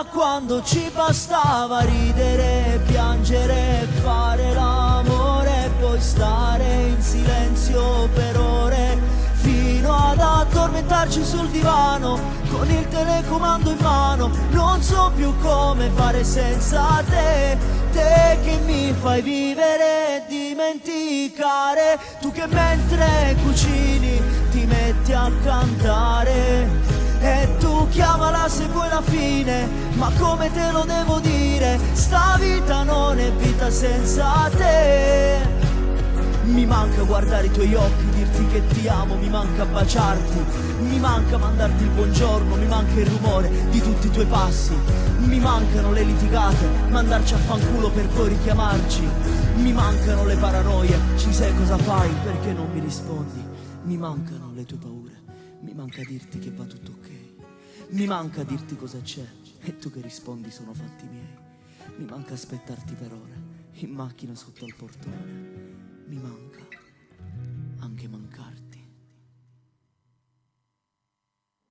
da quando ci bastava ridere, piangere, fare l'amore e poi stare in silenzio per ore, fino ad addormentarci sul divano con il telecomando in mano. Non so più come fare senza te, te che mi fai vivere e dimenticare, tu che mentre cucini ti metti a cantare. E tu chiamala se vuoi la fine, ma come te lo devo dire, sta vita non è vita senza te. Mi manca guardare i tuoi occhi, dirti che ti amo, mi manca baciarti, mi manca mandarti il buongiorno, mi manca il rumore di tutti i tuoi passi, mi mancano le litigate, mandarci a fanculo per poi richiamarci, mi mancano le paranoie, ci sai cosa fai, perché non mi rispondi, mi mancano le tue paure, mi manca dirti che va tutto ok, mi manca dirti cosa c'è e tu che rispondi sono fatti miei, mi manca aspettarti per ore, in macchina sotto al portone, mi manca.